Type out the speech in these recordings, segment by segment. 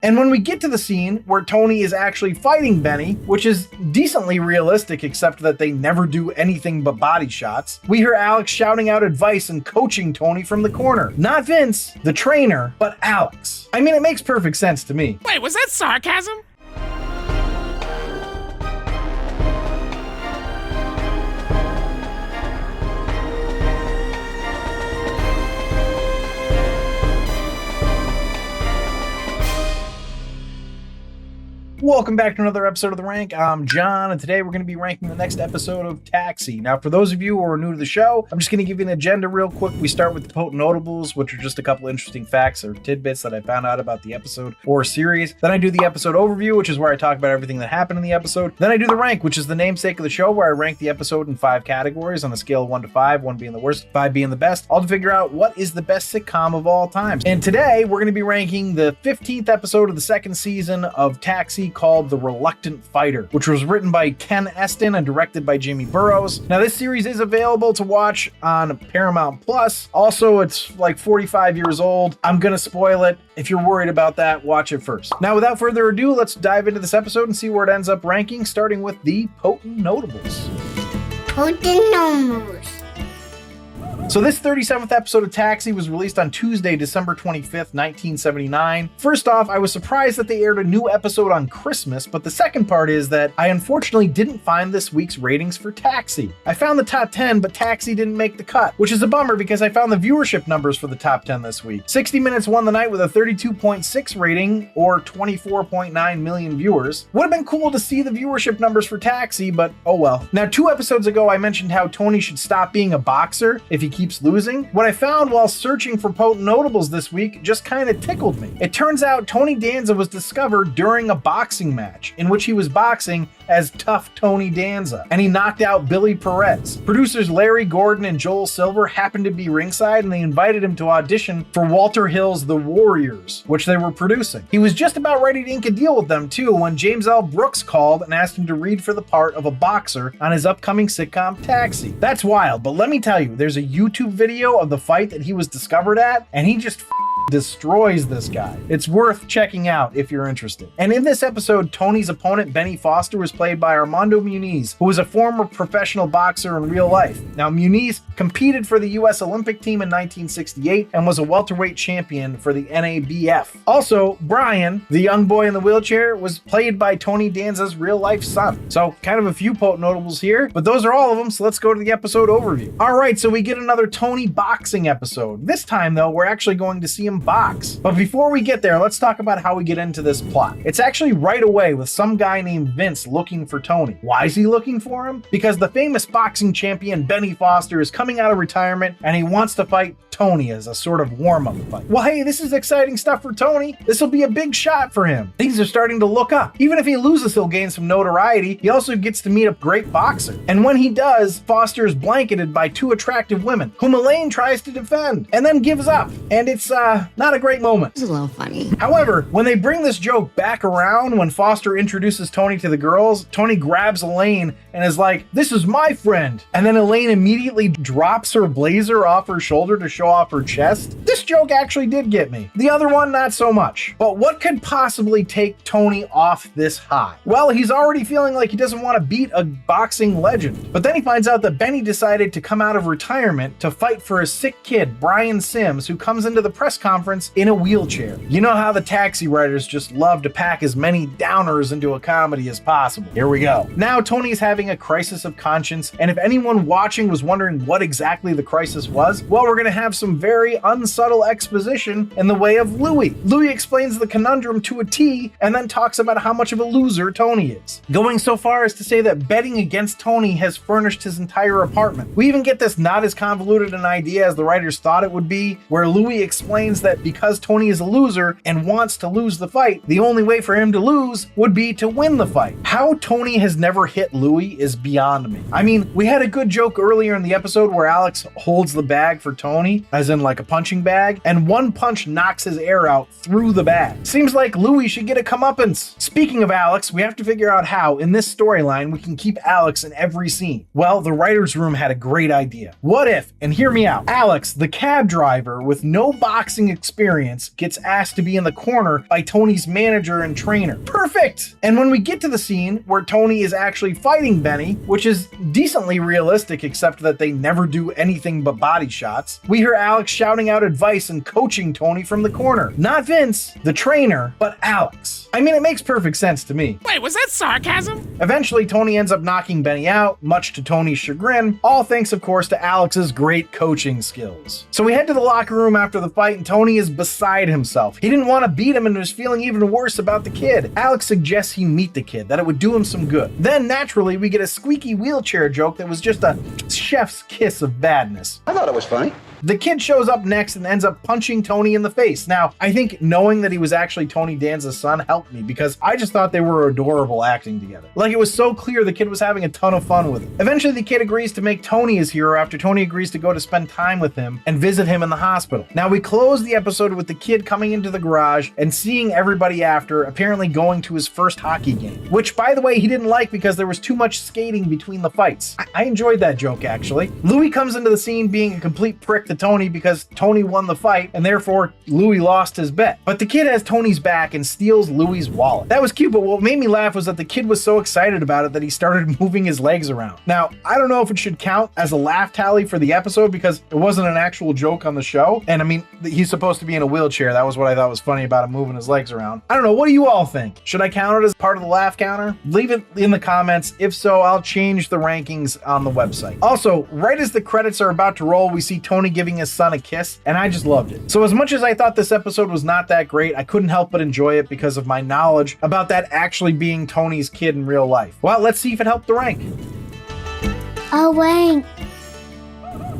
And when we get to the scene where Tony is actually fighting Benny, which is decently realistic except that they never do anything but body shots, we hear Alex shouting out advice and coaching Tony from the corner. Not Vince, the trainer, but Alex. I mean, it makes perfect sense to me. Wait, was that sarcasm? Welcome back to another episode of The Rank. I'm John, and today we're going to be ranking the next episode of Taxi. Now, for those of you who are new to the show, I'm just going to give you an agenda real quick. We start with the potent notables, which are just a couple interesting facts or tidbits that I found out about the episode or series. Then I do the episode overview, which is where I talk about everything that happened in the episode. Then I do the rank, which is the namesake of the show, where I rank the episode in 5 categories on a scale of 1 to 5, 1 being the worst, 5 being the best, all to figure out what is the best sitcom of all time. And today, we're going to be ranking the 15th episode of the second season of Taxi, called The Reluctant Fighter, which was written by Ken Eston and directed by Jamie Burrows. Now, this series is available to watch on Paramount Plus. Also, it's like 45 years old. I'm gonna spoil it. If you're worried about that, watch it first. Now, without further ado, let's dive into this episode and see where it ends up ranking, starting with the potent notables. Potent notables. So this 37th episode of Taxi was released on Tuesday, December 25th, 1979. First off, I was surprised that they aired a new episode on Christmas, but the second part is that I unfortunately didn't find this week's ratings for Taxi. I found the top 10, but Taxi didn't make the cut, which is a bummer because I found the viewership numbers for the top 10 this week. 60 Minutes won the night with a 32.6 rating, or 24.9 million viewers. Would have been cool to see the viewership numbers for Taxi, but oh well. Now, 2 episodes ago, I mentioned how Tony should stop being a boxer if he keeps losing. What I found while searching for potent notables this week just kind of tickled me. It turns out Tony Danza was discovered during a boxing match in which he was boxing as Tough Tony Danza, and he knocked out Billy Perez. Producers Larry Gordon and Joel Silver happened to be ringside, and they invited him to audition for Walter Hill's The Warriors, which they were producing. He was just about ready to ink a deal with them too when James L. Brooks called and asked him to read for the part of a boxer on his upcoming sitcom Taxi. That's wild, but let me tell you, there's a YouTube video of the fight that he was discovered at, and he just destroys this guy. It's worth checking out if you're interested. And in this episode, Tony's opponent, Benny Foster, was played by Armando Muniz, who was a former professional boxer in real life. Now, Muniz competed for the U.S. Olympic team in 1968 and was a welterweight champion for the NABF. Also, Brian, the young boy in the wheelchair, was played by Tony Danza's real-life son. So, kind of a few potent notables here, but those are all of them, so let's go to the episode overview. All right, so we get another Tony boxing episode. This time, though, we're actually going to see him box. But before we get there, let's talk about how we get into this plot. It's actually right away with some guy named Vince looking for Tony. Why is he looking for him? Because the famous boxing champion Benny Foster is coming out of retirement and he wants to fight Tony as a sort of warm-up fight. Well, hey, this is exciting stuff for Tony. This will be a big shot for him. Things are starting to look up. Even if he loses, he'll gain some notoriety. He also gets to meet a great boxer. And when he does, Foster is blanketed by 2 attractive women, whom Elaine tries to defend and then gives up. And it's not a great moment. It's a little funny. However, when they bring this joke back around, when Foster introduces Tony to the girls, Tony grabs Elaine and is like, "This is my friend." And then Elaine immediately drops her blazer off her shoulder to show off her chest. This joke actually did get me. The other one, not so much. But what could possibly take Tony off this high? Well, he's already feeling like he doesn't want to beat a boxing legend. But then he finds out that Benny decided to come out of retirement to fight for a sick kid, Brian Sims, who comes into the press conference in a wheelchair. You know how the Taxi writers just love to pack as many downers into a comedy as possible. Here we go. Now Tony's having a crisis of conscience, and if anyone watching was wondering what exactly the crisis was, well, we're gonna have some very unsubtle exposition in the way of Louie. Louie explains the conundrum to a T and then talks about how much of a loser Tony is, going so far as to say that betting against Tony has furnished his entire apartment. We even get this not as convoluted an idea as the writers thought it would be, where Louie explains that because Tony is a loser and wants to lose the fight, the only way for him to lose would be to win the fight. How Tony has never hit Louie is beyond me. I mean, we had a good joke earlier in the episode where Alex holds the bag for Tony, as in like a punching bag, and one punch knocks his air out through the bag. Seems like Louie should get a comeuppance. Speaking of Alex, we have to figure out how, in this storyline, we can keep Alex in every scene. Well, the writer's room had a great idea. What if, and hear me out, Alex, the cab driver with no boxing acting experience, gets asked to be in the corner by Tony's manager and trainer. Perfect! And when we get to the scene where Tony is actually fighting Benny, which is decently realistic except that they never do anything but body shots, we hear Alex shouting out advice and coaching Tony from the corner. Not Vince, the trainer, but Alex. I mean, it makes perfect sense to me. Wait, was that sarcasm? Eventually, Tony ends up knocking Benny out, much to Tony's chagrin, all thanks, of course, to Alex's great coaching skills. So we head to the locker room after the fight, and Tony is beside himself. He didn't want to beat him and was feeling even worse about the kid. Alex suggests he meet the kid, that it would do him some good. Then, naturally, we get a squeaky wheelchair joke that was just a chef's kiss of badness. I thought it was funny. The kid shows up next and ends up punching Tony in the face. Now, I think knowing that he was actually Tony Danza's son helped me because I just thought they were adorable acting together. Like, it was so clear the kid was having a ton of fun with him. Eventually, the kid agrees to make Tony his hero after Tony agrees to go to spend time with him and visit him in the hospital. Now, we close the episode with the kid coming into the garage and seeing everybody after, apparently going to his first hockey game, which, by the way, he didn't like because there was too much skating between the fights. I enjoyed that joke, actually. Louis comes into the scene being a complete prick to Tony because Tony won the fight and therefore Louis lost his bet. But the kid has Tony's back and steals Louis's wallet. That was cute, but what made me laugh was that the kid was so excited about it that he started moving his legs around. Now, I don't know if it should count as a laugh tally for the episode because it wasn't an actual joke on the show. And I mean, he's supposed to be in a wheelchair. That was what I thought was funny about him moving his legs around. I don't know. What do you all think? Should I count it as part of the laugh counter? Leave it in the comments. If so, I'll change the rankings on the website. Also, right as the credits are about to roll, we see Tony giving his son a kiss, and I just loved it. So as much as I thought this episode was not that great, I couldn't help but enjoy it because of my knowledge about that actually being Tony's kid in real life. Well, let's see if it helped the rank. A rank.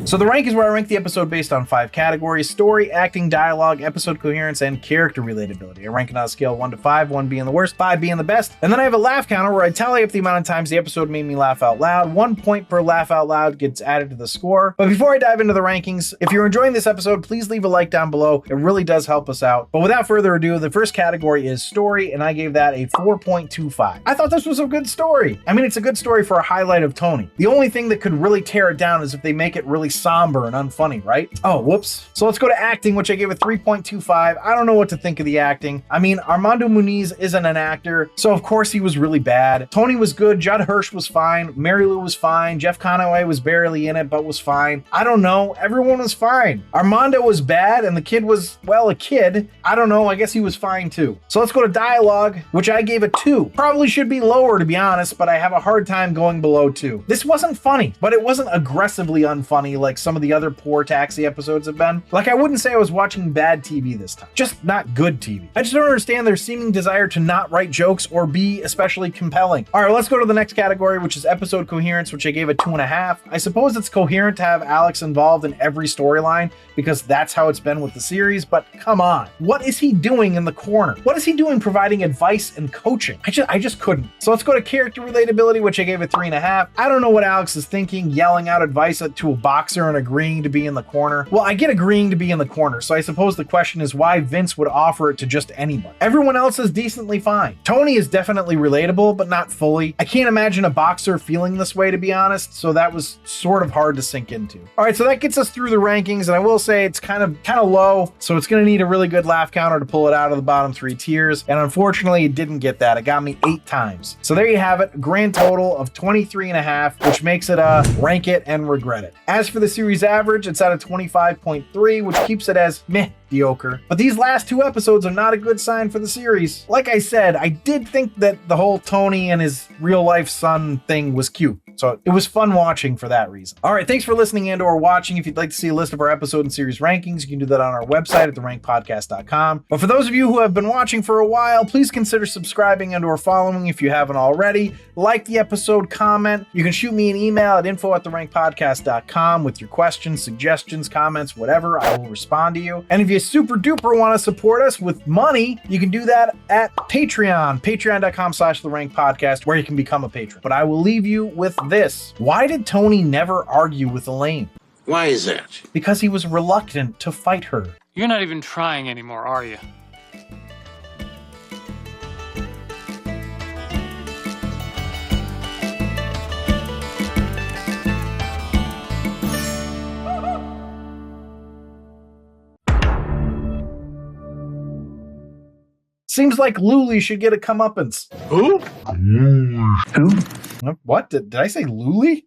So the rank is where I rank the episode based on 5 categories: story, acting, dialogue, episode coherence, and character relatability. I rank it on a scale of 1 to 5, 1 being the worst, 5 being the best. And then I have a laugh counter where I tally up the amount of times the episode made me laugh out loud. 1 point per laugh out loud gets added to the score. But before I dive into the rankings, if you're enjoying this episode, please leave a like down below. It really does help us out. But without further ado, the first category is story, and I gave that a 4.25. I thought this was a good story. I mean, it's a good story for a highlight of Tony. The only thing that could really tear it down is if they make it really somber and unfunny, right? Oh, whoops. So let's go to acting, which I gave a 3.25. I don't know what to think of the acting. I mean, Armando Muniz isn't an actor, so of course he was really bad. Tony was good. Judd Hirsch was fine. Mary Lou was fine. Jeff Conaway was barely in it, but was fine. I don't know. Everyone was fine. Armando was bad, and the kid was, well, a kid. I don't know. I guess he was fine too. So let's go to dialogue, which I gave a 2. Probably should be lower, to be honest, but I have a hard time going below 2. This wasn't funny, but it wasn't aggressively unfunny like some of the other poor Taxi episodes have been. Like, I wouldn't say I was watching bad TV this time, just not good TV. I just don't understand their seeming desire to not write jokes or be especially compelling. All right, let's go to the next category, which is episode coherence, which I gave a 2.5. I suppose it's coherent to have Alex involved in every storyline because that's how it's been with the series, but come on. What is he doing in the corner? What is he doing providing advice and coaching? I just couldn't. So let's go to character relatability, which I gave a 3.5. I don't know what Alex is thinking, yelling out advice to a boxer and agreeing to be in the corner. Well, I get agreeing to be in the corner, so I suppose the question is why Vince would offer it to just anyone. Everyone else is decently fine. Tony is definitely relatable, but not fully. I can't imagine a boxer feeling this way, to be honest, so that was sort of hard to sink into. All right, so that gets us through the rankings, and I will say it's kind of low, so it's going to need a really good laugh counter to pull it out of the bottom 3 tiers, and unfortunately, it didn't get that. It got me 8 times. So there you have it, a grand total of 23.5, which makes it a rank it and regret it. As for the series average, it's at a 25.3, which keeps it as mediocre. But these last 2 episodes are not a good sign for the series. Like I said, I did think that the whole Tony and his real life son thing was cute. So it was fun watching for that reason. All right, thanks for listening and or watching. If you'd like to see a list of our episode and series rankings, you can do that on our website at therankpodcast.com. But for those of you who have been watching for a while, please consider subscribing and or following if you haven't already. Like the episode, comment. You can shoot me an email at info@therankpodcast.com with your questions, suggestions, comments, whatever. I will respond to you. And if you super duper want to support us with money, you can do that at Patreon, patreon.com/therankpodcast, where you can become a patron. But I will leave you with this. Why did Tony never argue with Elaine? Why is that? Because he was reluctant to fight her. You're not even trying anymore, are you? Seems like Luli should get a comeuppance. Who? What? Did I say Luli?